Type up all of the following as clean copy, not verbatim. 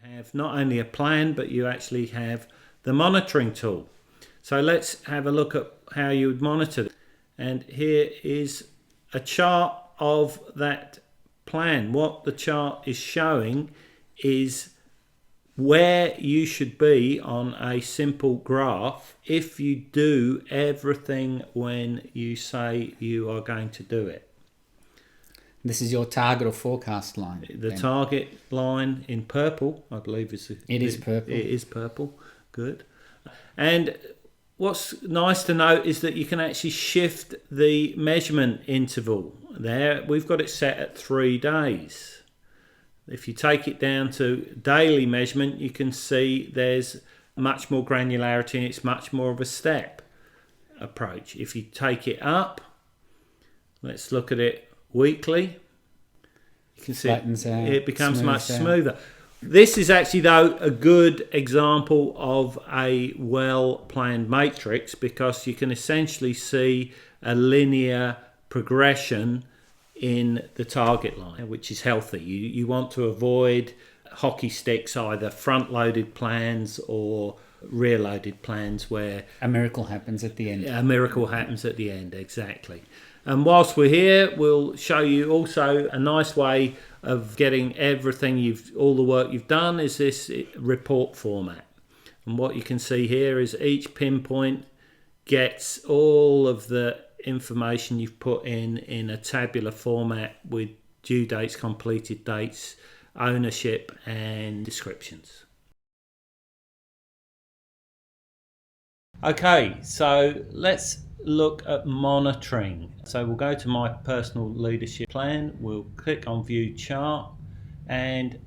have not only a plan, but you actually have the monitoring tool. So let's have a look at how you would monitor it. And here is a chart of that plan. What the chart is showing is where you should be on a simple graph if you do everything when you say you are going to do it. This is your target or forecast line. The target line in purple, I believe is it is purple. It is purple. Good. And what's nice to note is that you can actually shift the measurement interval. There, we've got it set at 3 days. If you take it down to daily measurement, you can see there's much more granularity and it's much more of a step approach. If you take it up, let's look at it weekly. You can see it becomes much smoother. This is actually, though, a good example of a well-planned matrix because you can essentially see a linear progression in the target line, which is healthy. You want to avoid hockey sticks, either front-loaded plans or rear-loaded plans where a miracle happens at the end. A miracle happens at the end, exactly. And whilst we're here, we'll show you also a nice way of getting everything all the work you've done is this report format. And what you can see here is each pinpoint gets all of the information you've put in a tabular format with due dates, completed dates, ownership and descriptions. Okay, so let's look at monitoring. So we'll go to my personal leadership plan, we'll click on view chart, and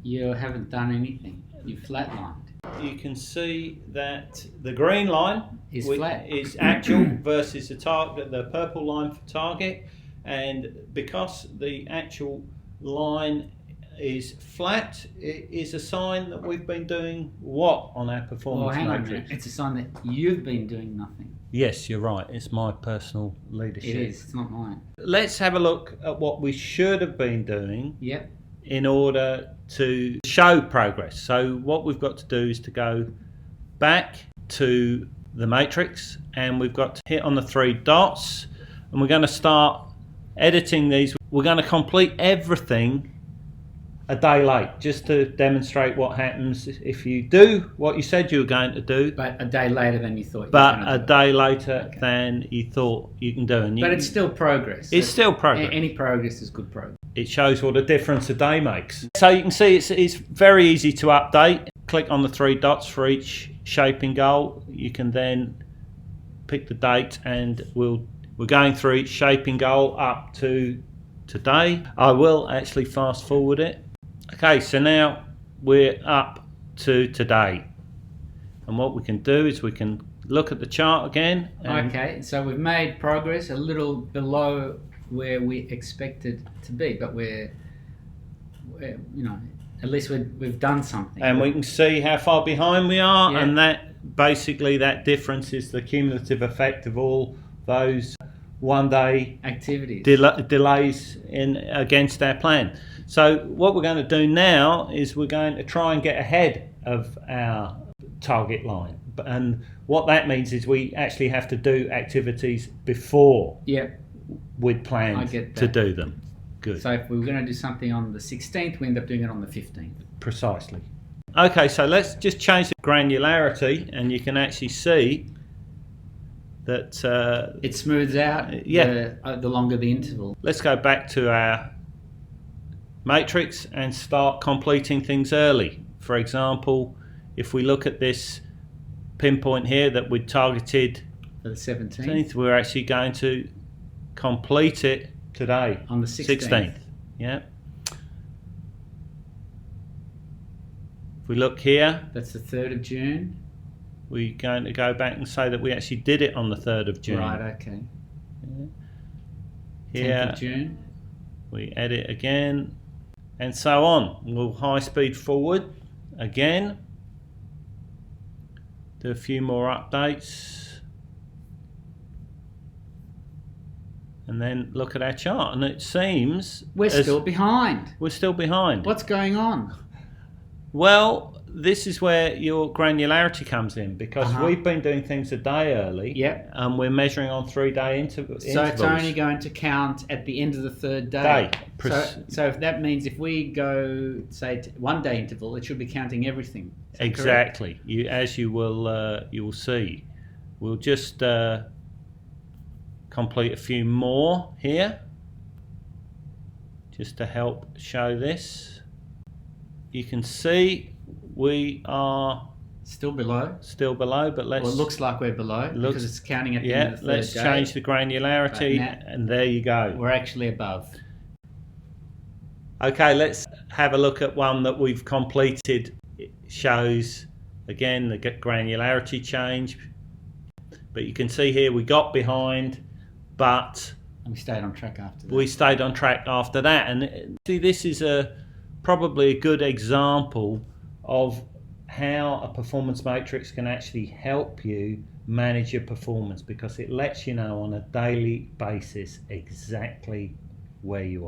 you haven't done anything, you flatlined. You can see that the green line is flat, is actual versus the target, the purple line for target, and because the actual line is flat, it is a sign that we've been doing what on our performance matrix? It's a sign that you've been doing nothing. Yes, you're right. It's my personal leadership. It is. It's not mine. Let's have a look at what we should have been doing Yep. in order to show progress. So what we've got to do is to go back to the matrix and we've got to hit on the 3 dots and we're going to start editing these. We're going to complete everything a day late, just to demonstrate what happens if you do what you said you were going to do. But a day later than you thought. But a day later than you thought you can do. But it's still progress. It's still progress. Any progress is good progress. It shows what a difference a day makes. So you can see it's very easy to update. Click on the 3 dots for each shaping goal. You can then pick the date and we're going through each shaping goal up to today. I will actually fast forward it. Okay, so now we're up to today. And what we can do is we can look at the chart again. Okay, so we've made progress a little below where we expected to be, but we're at least we've done something. And we can see how far behind we are, yeah. And that difference is the cumulative effect of all those one-day activities delays against our plan. So what we're going to do now is we're going to try and get ahead of our target line. And what that means is we actually have to do activities before we'd planned to do them. Good. So if we were going to do something on the 16th, we end up doing it on the 15th. Precisely. Okay, so let's just change the granularity and you can actually see that it smooths out the longer the interval. Let's go back to our matrix and start completing things early. For example, if we look at this pinpoint here that we targeted for the 17th, we're actually going to complete it today on the 16th. Yeah. If we look here, that's the 3rd of June. We're going to go back and say that we actually did it on the 3rd of June. Right, okay. Yeah. Here, 10th of June. We edit again, and so on. We'll high speed forward again. Do a few more updates. And then look at our chart, and it seems we're still behind. We're still behind. What's going on? Well, this is where your granularity comes in, because we've been doing things a day early. Yep. And we're measuring on 3-day intervals. So it's only going to count at the end of the third day. So if that means if we go, say, 1 day interval, it should be counting everything. Exactly. You will see. We'll just complete a few more here, just to help show this. You can see we are still below, but let's. Well, it looks like we're below because it's counting at the end of the third let's day. change the granularity, and there you go. We're actually above. Okay, let's have a look at one that we've completed. It shows again the granularity change, but you can see here we got behind, but and we stayed on track after that. We stayed on track after that, and see, this is probably a good example of how a performance matrix can actually help you manage your performance, because it lets you know on a daily basis exactly where you are.